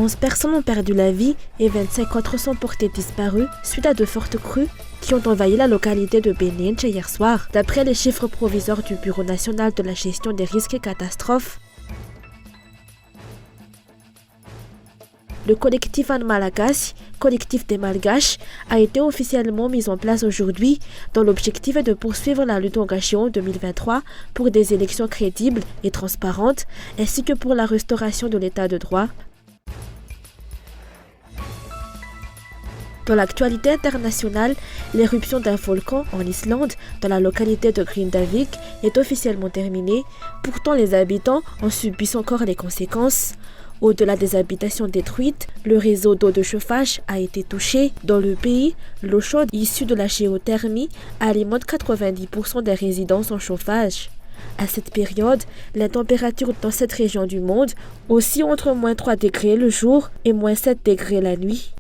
11 personnes ont perdu la vie et 25 autres sont portées disparues suite à de fortes crues qui ont envahi la localité de Beninche hier soir, d'après les chiffres provisoires du Bureau national de la gestion des risques et catastrophes. Le collectif An Malagasy, collectif des Malgaches, a été officiellement mis en place aujourd'hui dans l'objectif de poursuivre la lutte engagée en 2023 pour des élections crédibles et transparentes, ainsi que pour la restauration de l'état de droit. Dans l'actualité internationale, l'éruption d'un volcan en Islande, dans la localité de Grindavik, est officiellement terminée. Pourtant, les habitants en subissent encore les conséquences. Au-delà des habitations détruites, le réseau d'eau de chauffage a été touché. Dans le pays, l'eau chaude issue de la géothermie alimente 90% des résidences en chauffage. À cette période, la température dans cette région du monde oscille entre -3 degrés le jour et -7 degrés la nuit.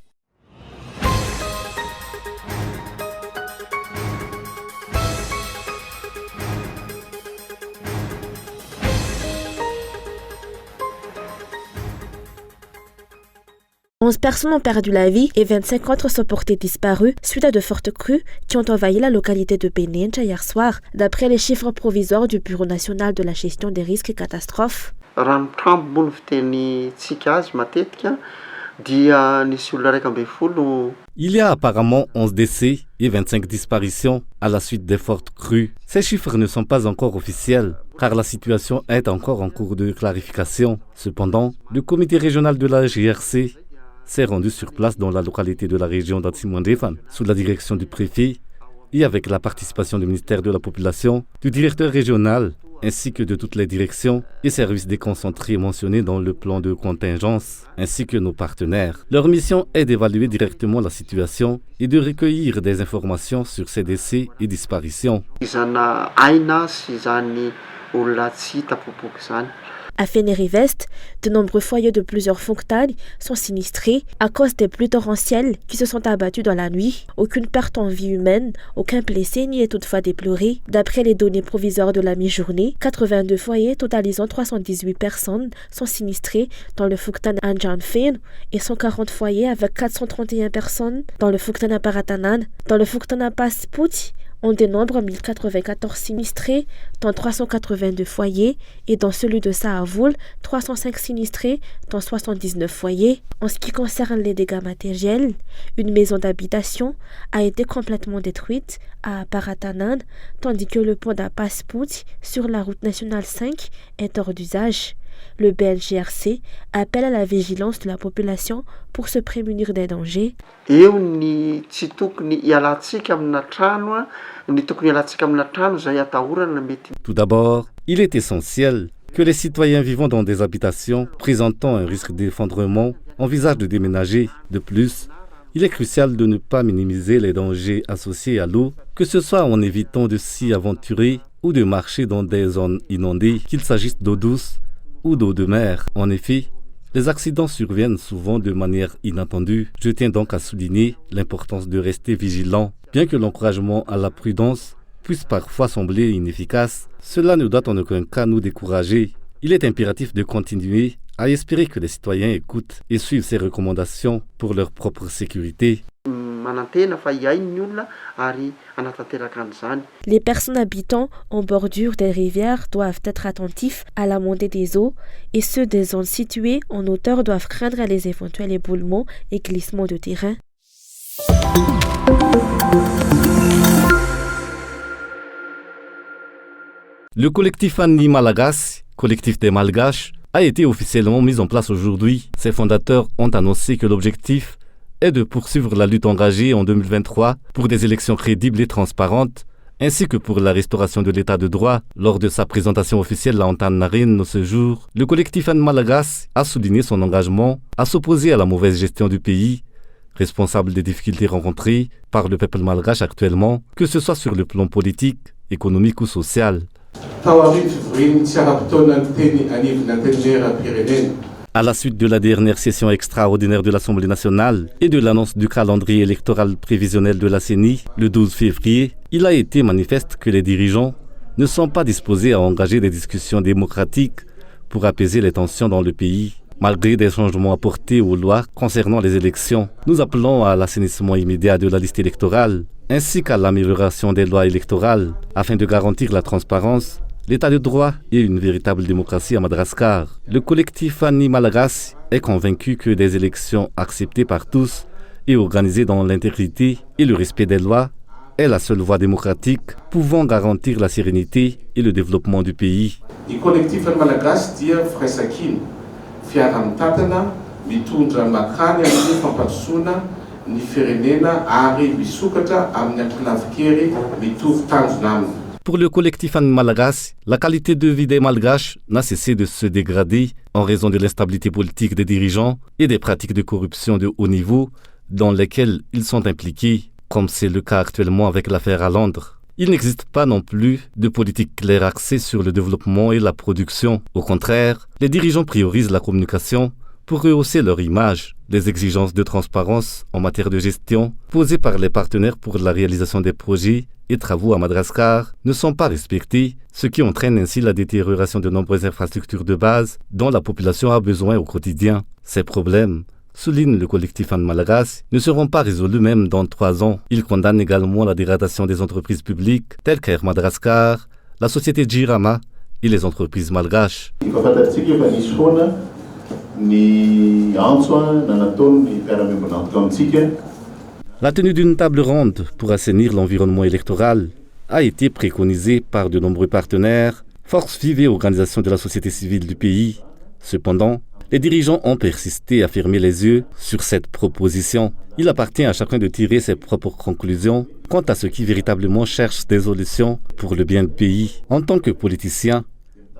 « 11 personnes ont perdu la vie et 25 autres sont portées disparues suite à de fortes crues qui ont envahi la localité de Beninche hier soir, d'après les chiffres provisoires du Bureau national de la gestion des risques et catastrophes. Il y a apparemment 11 décès et 25 disparitions à la suite des fortes crues. Ces chiffres ne sont pas encore officiels, car la situation est encore en cours de clarification. Cependant, le comité régional de la GRC s'est rendu sur place dans la localité de la région d'Antimandefan, sous la direction du préfet et avec la participation du ministère de la Population, du directeur régional, ainsi que de toutes les directions et services déconcentrés mentionnés dans le plan de contingence, ainsi que nos partenaires. Leur mission est d'évaluer directement la situation et de recueillir des informations sur ces décès et disparitions. À Fénérivest, de nombreux foyers de plusieurs fonctagnes sont sinistrés à cause des pluies torrentielles qui se sont abattues dans la nuit. Aucune perte en vie humaine, aucun blessé n'y est toutefois déploré. D'après les données provisoires de la mi-journée, 82 foyers totalisant 318 personnes sont sinistrés dans le fonctan Anjanfen et 140 foyers avec 431 personnes dans le fonctan Aparatanan. Dans le fonctan Apasput, on dénombre 1094 sinistrés dans 382 foyers et dans celui de Saavoul, 305 sinistrés dans 79 foyers. En ce qui concerne les dégâts matériels, une maison d'habitation a été complètement détruite à Paratanan, tandis que le pont d'Apasput sur la route nationale 5 est hors d'usage. Le BNGRC appelle à la vigilance de la population pour se prémunir des dangers. Tout d'abord, il est essentiel que les citoyens vivant dans des habitations présentant un risque d'effondrement envisagent de déménager. De plus, il est crucial de ne pas minimiser les dangers associés à l'eau, que ce soit en évitant de s'y aventurer ou de marcher dans des zones inondées, qu'il s'agisse d'eau douce ou d'eau de mer. En effet, les accidents surviennent souvent de manière inattendue. Je tiens donc à souligner l'importance de rester vigilant. Bien que l'encouragement à la prudence puisse parfois sembler inefficace, cela ne doit en aucun cas nous décourager. Il est impératif de continuer à espérer que les citoyens écoutent et suivent ces recommandations pour leur propre sécurité. Les personnes habitant en bordure des rivières doivent être attentifs à la montée des eaux et ceux des zones situées en hauteur doivent craindre les éventuels éboulements et glissements de terrain. Le collectif An Malagasy, collectif des Malgaches, a été officiellement mis en place aujourd'hui. Ses fondateurs ont annoncé que l'objectif est de poursuivre la lutte engagée en 2023 pour des élections crédibles et transparentes, ainsi que pour la restauration de l'état de droit. Lors de sa présentation officielle à Antananarivo ce jour, le collectif An Malagasy a souligné son engagement à s'opposer à la mauvaise gestion du pays, responsable des difficultés rencontrées par le peuple malgache actuellement, que ce soit sur le plan politique, économique ou social. À la suite de la dernière session extraordinaire de l'Assemblée nationale et de l'annonce du calendrier électoral prévisionnel de la CENI le 12 février, il a été manifeste que les dirigeants ne sont pas disposés à engager des discussions démocratiques pour apaiser les tensions dans le pays. Malgré des changements apportés aux lois concernant les élections, nous appelons à l'assainissement immédiat de la liste électorale, ainsi qu'à l'amélioration des lois électorales, afin de garantir la transparence, l'état de droit et une véritable démocratie à Madagascar. Le collectif Fanny Malagasy est convaincu que des élections acceptées par tous et organisées dans l'intégrité et le respect des lois est la seule voie démocratique pouvant garantir la sérénité et le développement du pays. Le collectif Fanny Malagasy dia firaisan-kina, fiara-mitatana, mitondra makany amin'ny fampandrosoana ny firenena ary misokatra amin'ny ampilavy-kery mitovy tanjona aminy. Pour le collectif Fanny Malagasy, la qualité de vie des Malgaches n'a cessé de se dégrader en raison de l'instabilité politique des dirigeants et des pratiques de corruption de haut niveau dans lesquelles ils sont impliqués, comme c'est le cas actuellement avec l'affaire Alandre. Il n'existe pas non plus de politique claire axée sur le développement et la production. Au contraire, les dirigeants priorisent la communication pour rehausser leur image. Les exigences de transparence en matière de gestion posées par les partenaires pour la réalisation des projets et travaux à Madagascar ne sont pas respectées, ce qui entraîne ainsi la détérioration de nombreuses infrastructures de base dont la population a besoin au quotidien. Ces problèmes, souligne le collectif Fanny Malagasy, ne seront pas résolus même dans 3 ans. Il condamne également la dégradation des entreprises publiques telles qu'Air Madagascar, la société Jirama et les entreprises malgaches. La tenue d'une table ronde pour assainir l'environnement électoral a été préconisée par de nombreux partenaires, forces vives et organisations de la société civile du pays. Cependant, les dirigeants ont persisté à fermer les yeux sur cette proposition. Il appartient à chacun de tirer ses propres conclusions quant à ceux qui véritablement cherchent des solutions pour le bien du pays. En tant que politiciens,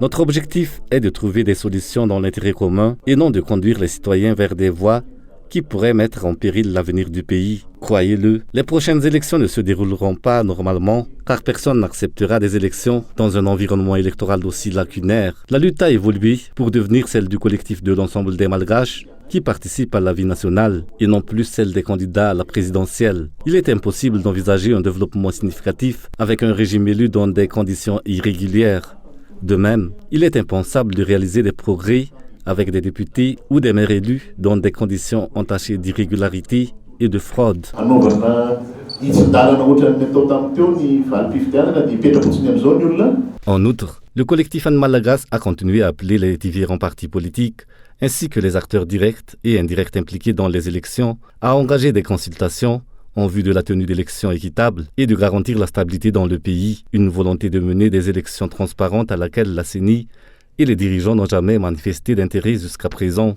notre objectif est de trouver des solutions dans l'intérêt commun et non de conduire les citoyens vers des voies qui pourraient mettre en péril l'avenir du pays. Croyez-le, les prochaines élections ne se dérouleront pas normalement car personne n'acceptera des élections dans un environnement électoral aussi lacunaire. La lutte a évolué pour devenir celle du collectif de l'ensemble des Malgaches qui participent à la vie nationale et non plus celle des candidats à la présidentielle. Il est impossible d'envisager un développement significatif avec un régime élu dans des conditions irrégulières. De même, il est impensable de réaliser des progrès avec des députés ou des maires élus dans des conditions entachées d'irrégularité et de fraude. En outre, le collectif Fanny Malagasy a continué à appeler les différents partis politiques ainsi que les acteurs directs et indirects impliqués dans les élections à engager des consultations en vue de la tenue d'élections équitables et de garantir la stabilité dans le pays, une volonté de mener des élections transparentes à laquelle la CENI et les dirigeants n'ont jamais manifesté d'intérêt jusqu'à présent.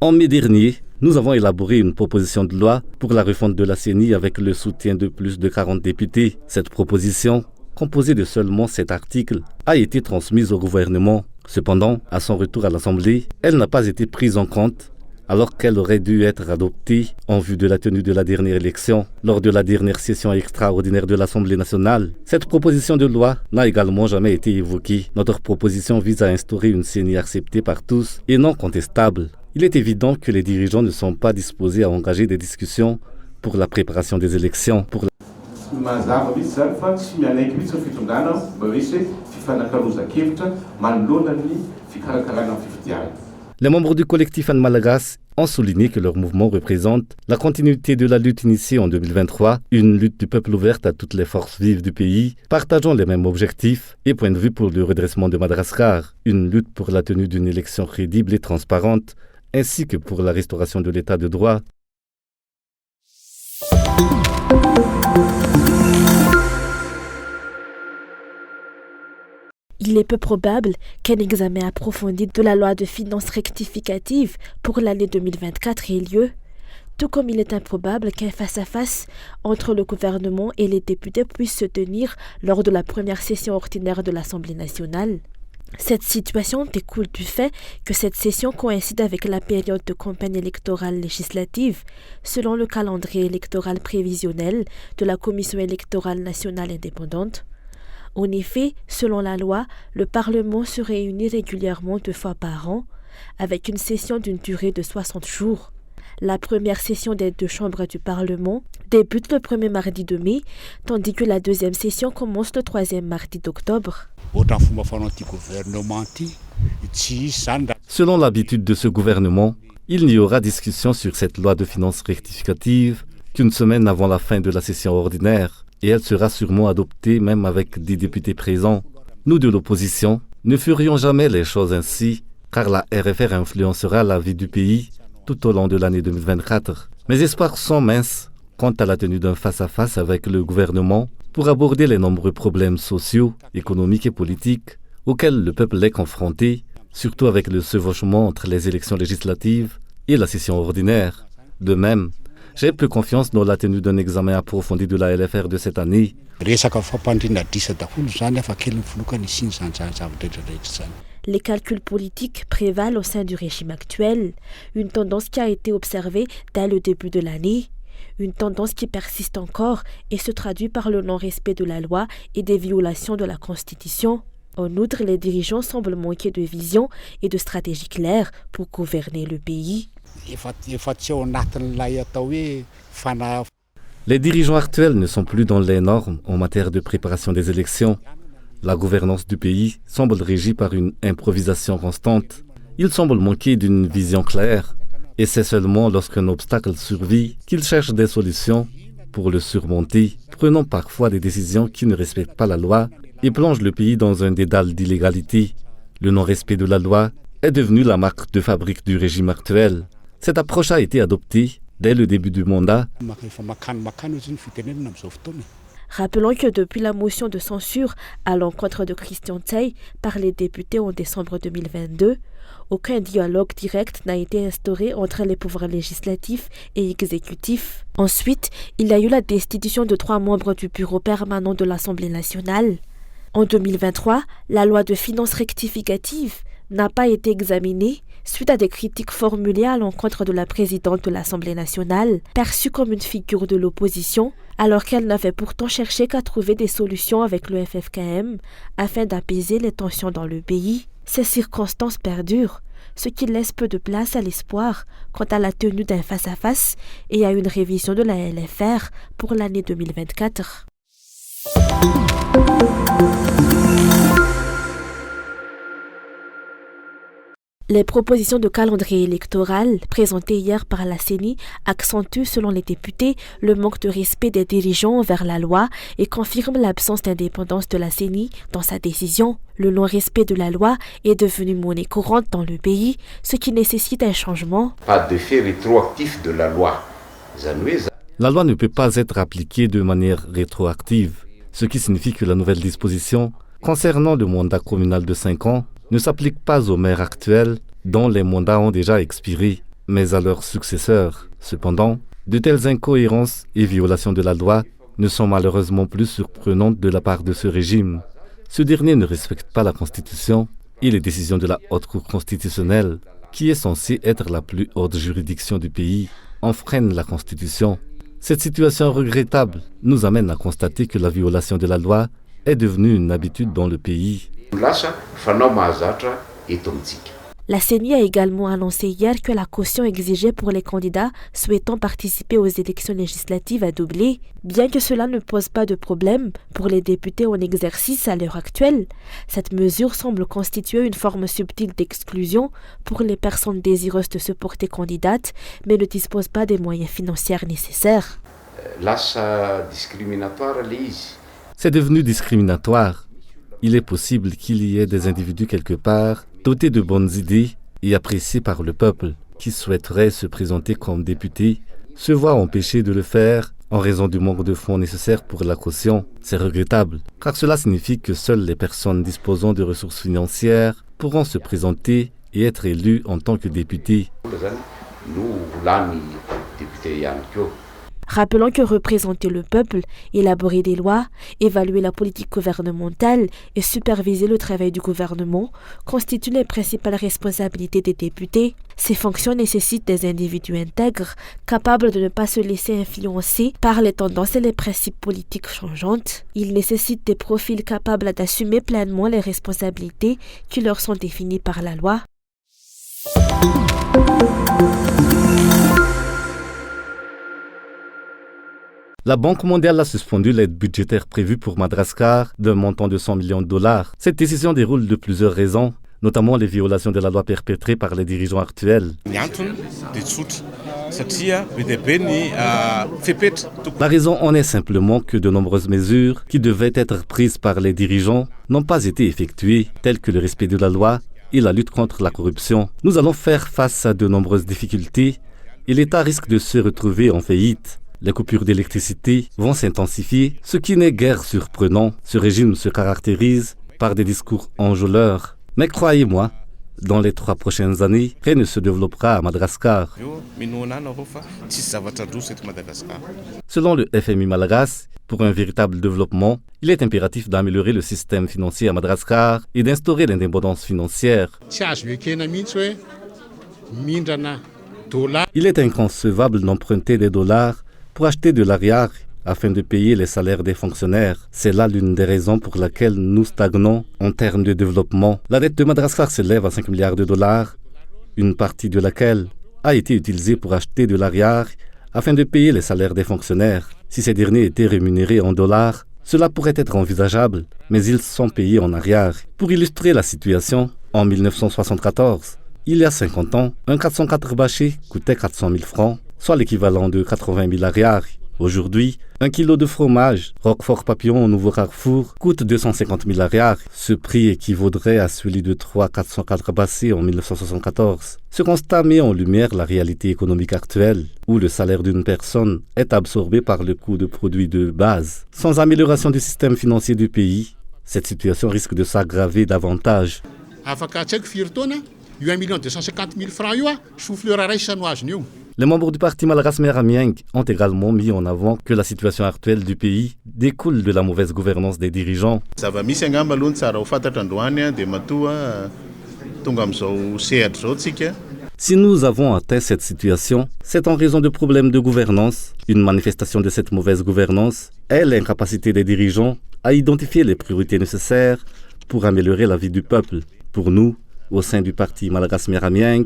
En mai dernier, nous avons élaboré une proposition de loi pour la refonte de la CENI avec le soutien de plus de 40 députés. Cette proposition, composée de seulement 7 articles, a été transmise au gouvernement. Cependant, à son retour à l'Assemblée, elle n'a pas été prise en compte alors qu'elle aurait dû être adoptée en vue de la tenue de la dernière élection. Lors de la dernière session extraordinaire de l'Assemblée nationale, cette proposition de loi n'a également jamais été évoquée. Notre proposition vise à instaurer une CENI acceptée par tous et non contestable. Il est évident que les dirigeants ne sont pas disposés à engager des discussions pour la préparation des élections. Les membres du collectif Fanny Malagasy ont souligné que leur mouvement représente la continuité de la lutte initiée en 2023, une lutte du peuple ouverte à toutes les forces vives du pays, partageant les mêmes objectifs et points de vue pour le redressement de Madagascar, une lutte pour la tenue d'une élection crédible et transparente, ainsi que pour la restauration de l'état de droit. Il est peu probable qu'un examen approfondi de la loi de finances rectificative pour l'année 2024 ait lieu, tout comme il est improbable qu'un face-à-face entre le gouvernement et les députés puisse se tenir lors de la première session ordinaire de l'Assemblée nationale. Cette situation découle du fait que cette session coïncide avec la période de campagne électorale législative, selon le calendrier électoral prévisionnel de la Commission électorale nationale indépendante. En effet, selon la loi, le Parlement se réunit régulièrement 2 fois par an, avec une session d'une durée de 60 jours. La première session des deux chambres du Parlement débute le premier mardi de mai, tandis que la deuxième session commence le troisième mardi d'octobre. Selon l'habitude de ce gouvernement, il n'y aura discussion sur cette loi de finances rectificative qu'une semaine avant la fin de la session ordinaire, et elle sera sûrement adoptée même avec des députés présents. Nous de l'opposition ne ferions jamais les choses ainsi, car la RFR influencera la vie du pays tout au long de l'année 2024. Mes espoirs sont minces quant à la tenue d'un face-à-face avec le gouvernement pour aborder les nombreux problèmes sociaux, économiques et politiques auxquels le peuple est confronté, surtout avec le chevauchement entre les élections législatives et la session ordinaire. De même, j'ai peu confiance dans la tenue d'un examen approfondi de la LFR de cette année. Les calculs politiques prévalent au sein du régime actuel, une tendance qui a été observée dès le début de l'année, une tendance qui persiste encore et se traduit par le non-respect de la loi et des violations de la Constitution. En outre, les dirigeants semblent manquer de vision et de stratégie claire pour gouverner le pays. Les dirigeants actuels ne sont plus dans les normes en matière de préparation des élections. La gouvernance du pays semble régie par une improvisation constante. Ils semblent manquer d'une vision claire. Et c'est seulement lorsqu'un obstacle survit qu'ils cherchent des solutions pour le surmonter, prenant parfois des décisions qui ne respectent pas la loi et plongent le pays dans un dédale d'illégalité. Le non-respect de la loi est devenu la marque de fabrique du régime actuel. Cette approche a été adoptée dès le début du mandat. Rappelons que depuis la motion de censure à l'encontre de Christian Tseï par les députés en décembre 2022, aucun dialogue direct n'a été instauré entre les pouvoirs législatifs et exécutifs. Ensuite, il y a eu la destitution de 3 membres du bureau permanent de l'Assemblée nationale. En 2023, la loi de finances rectificative n'a pas été examinée suite à des critiques formulées à l'encontre de la présidente de l'Assemblée nationale, perçue comme une figure de l'opposition, alors qu'elle n'avait pourtant cherché qu'à trouver des solutions avec le FFKM afin d'apaiser les tensions dans le pays. Ces circonstances perdurent, ce qui laisse peu de place à l'espoir quant à la tenue d'un face-à-face et à une révision de la LFR pour l'année 2024. Les propositions de calendrier électoral présentées hier par la CENI accentuent, selon les députés, le manque de respect des dirigeants envers la loi et confirment l'absence d'indépendance de la CENI dans sa décision. Le non-respect de la loi est devenu monnaie courante dans le pays, ce qui nécessite un changement. Pas d'effet rétroactif de la loi. La loi ne peut pas être appliquée de manière rétroactive, ce qui signifie que la nouvelle disposition concernant le mandat communal de 5 ans ne s'applique pas aux maires actuels dont les mandats ont déjà expiré, mais à leurs successeurs. Cependant, de telles incohérences et violations de la loi ne sont malheureusement plus surprenantes de la part de ce régime. Ce dernier ne respecte pas la Constitution et les décisions de la Haute Cour constitutionnelle, qui est censée être la plus haute juridiction du pays, enfreint la Constitution. Cette situation regrettable nous amène à constater que la violation de la loi est devenue une habitude dans le pays. La CENI a également annoncé hier que la caution exigée pour les candidats souhaitant participer aux élections législatives a doublé. Bien que cela ne pose pas de problème pour les députés en exercice à l'heure actuelle, cette mesure semble constituer une forme subtile d'exclusion pour les personnes désireuses de se porter candidates, mais ne disposent pas des moyens financiers nécessaires. C'est devenu discriminatoire. Il est possible qu'il y ait des individus quelque part dotés de bonnes idées et appréciés par le peuple qui souhaiteraient se présenter comme députés, se voient empêchés de le faire en raison du manque de fonds nécessaires pour la caution. C'est regrettable, car cela signifie que seules les personnes disposant de ressources financières pourront se présenter et être élues en tant que députés. Rappelons que représenter le peuple, élaborer des lois, évaluer la politique gouvernementale et superviser le travail du gouvernement constituent les principales responsabilités des députés. Ces fonctions nécessitent des individus intègres, capables de ne pas se laisser influencer par les tendances et les principes politiques changeantes. Ils nécessitent des profils capables d'assumer pleinement les responsabilités qui leur sont définies par la loi. La Banque mondiale a suspendu l'aide budgétaire prévue pour Madagascar d'un montant de 100 millions de dollars. Cette décision déroule de plusieurs raisons, notamment les violations de la loi perpétrées par les dirigeants actuels. La raison en est simplement que de nombreuses mesures qui devaient être prises par les dirigeants n'ont pas été effectuées, telles que le respect de la loi et la lutte contre la corruption. Nous allons faire face à de nombreuses difficultés et l'État risque de se retrouver en faillite. Les coupures d'électricité vont s'intensifier, ce qui n'est guère surprenant. Ce régime se caractérise par des discours enjôleurs. Mais croyez-moi, dans les 3 prochaines années, rien ne se développera à Madagascar. Selon le FMI malagasy, pour un véritable développement, il est impératif d'améliorer le système financier à Madagascar et d'instaurer l'indépendance financière. Il est inconcevable d'emprunter des dollars pour acheter de l'arrière afin de payer les salaires des fonctionnaires. C'est là l'une des raisons pour laquelle nous stagnons en termes de développement. La dette de Madagascar s'élève à 5 milliards de dollars, une partie de laquelle a été utilisée pour acheter de l'arrière afin de payer les salaires des fonctionnaires. Si ces derniers étaient rémunérés en dollars, cela pourrait être envisageable, mais ils sont payés en arrière. Pour illustrer la situation, en 1974, il y a 50 ans, un 404 bâché coûtait 400 000 francs, soit l'équivalent de 80 000 arrières. Aujourd'hui, 1 kilo de fromage Roquefort Papillon au Nouveau Carrefour coûte 250 000 arrières. Ce prix équivaudrait à celui de 3 404 bâchés en 1974. Ce constat met en lumière la réalité économique actuelle, où le salaire d'une personne est absorbé par le coût de produits de base. Sans amélioration du système financier du pays, cette situation risque de s'aggraver davantage. Les membres du parti Malagasy Miaramieng ont également mis en avant que la situation actuelle du pays découle de la mauvaise gouvernance des dirigeants. Si nous avons atteint cette situation, c'est en raison de problèmes de gouvernance. Une manifestation de cette mauvaise gouvernance est l'incapacité des dirigeants à identifier les priorités nécessaires pour améliorer la vie du peuple. Pour nous, au sein du parti Malagasy Miaramieng,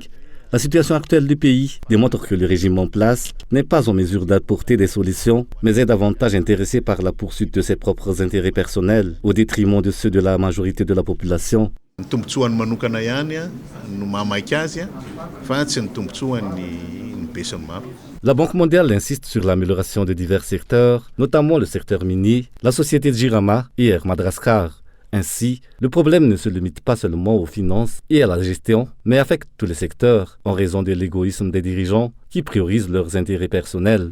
la situation actuelle du pays démontre que le régime en place n'est pas en mesure d'apporter des solutions, mais est davantage intéressé par la poursuite de ses propres intérêts personnels au détriment de ceux de la majorité de la population. La Banque mondiale insiste sur l'amélioration de divers secteurs, notamment le secteur minier, la société Jirama et Air Madagascar. Ainsi, le problème ne se limite pas seulement aux finances et à la gestion, mais affecte tous les secteurs en raison de l'égoïsme des dirigeants qui priorisent leurs intérêts personnels.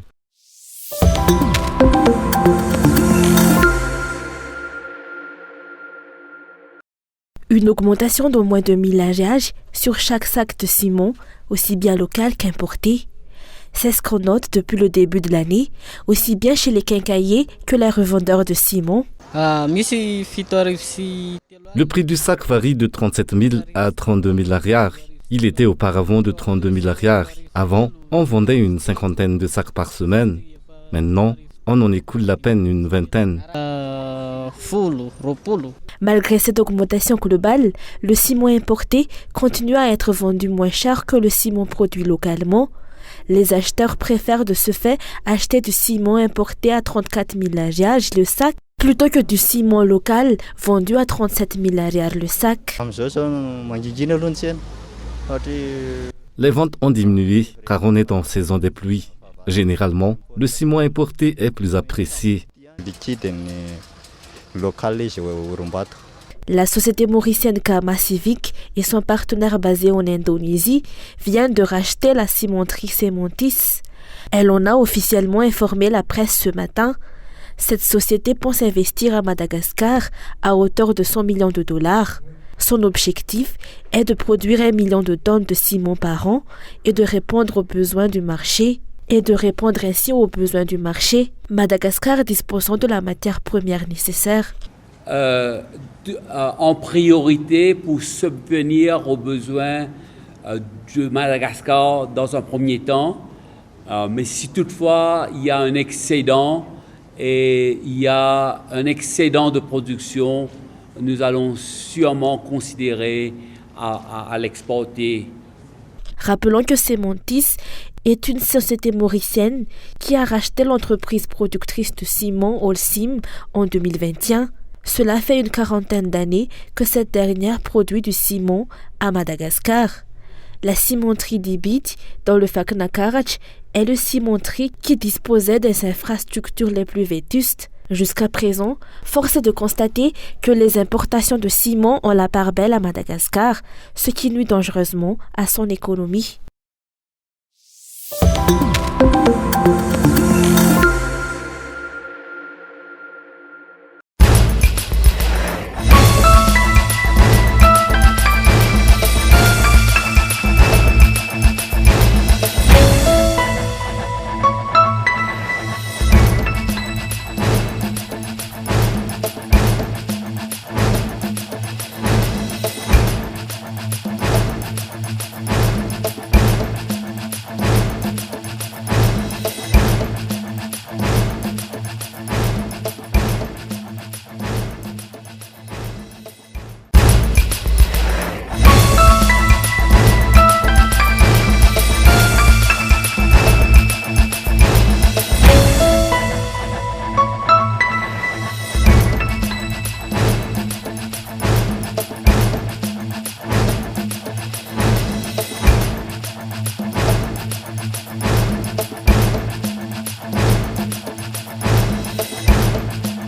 Une augmentation d'au moins 2000 AGH sur chaque sac de ciment, aussi bien local qu'importé. C'est ce qu'on note depuis le début de l'année, aussi bien chez les quincailliers que les revendeurs de ciment. Le prix du sac varie de 37 000 à 32 000 arrières. Il était auparavant de 32 000 arrières. Avant, on vendait une 50aine de sacs par semaine. Maintenant, on en écoule à peine une 20aine. Malgré cette augmentation globale, le ciment importé continue à être vendu moins cher que le ciment produit localement. Les acheteurs préfèrent de ce fait acheter du ciment importé à 34 000 AGH le sac plutôt que du ciment local vendu à 37 000 AGH le sac. Les ventes ont diminué car on est en saison des pluies. Généralement, le ciment importé est plus apprécié. La société mauricienne Kama Civic et son partenaire basé en Indonésie viennent de racheter la cimenterie Cementis. Elle en a officiellement informé la presse ce matin. Cette société pense investir à Madagascar à hauteur de 100 millions de dollars. Son objectif est de produire 1 million de tonnes de ciment par an et de répondre aux besoins du marché. Madagascar disposant de la matière première nécessaire. En priorité pour subvenir aux besoins de Madagascar dans un premier temps. Mais si toutefois il y a un excédent et il y a un excédent de production, nous allons sûrement considérer à l'exporter. Rappelons que Cementis est une société mauricienne qui a racheté l'entreprise productrice de ciment Holcim en 2021. Cela fait une quarantaine d'années que cette dernière produit du ciment à Madagascar. La cimenterie d'Ibit, dans le Fakna Karac, est le cimenterie qui disposait des infrastructures les plus vétustes. Jusqu'à présent, force est de constater que les importations de ciment ont la part belle à Madagascar, ce qui nuit dangereusement à son économie.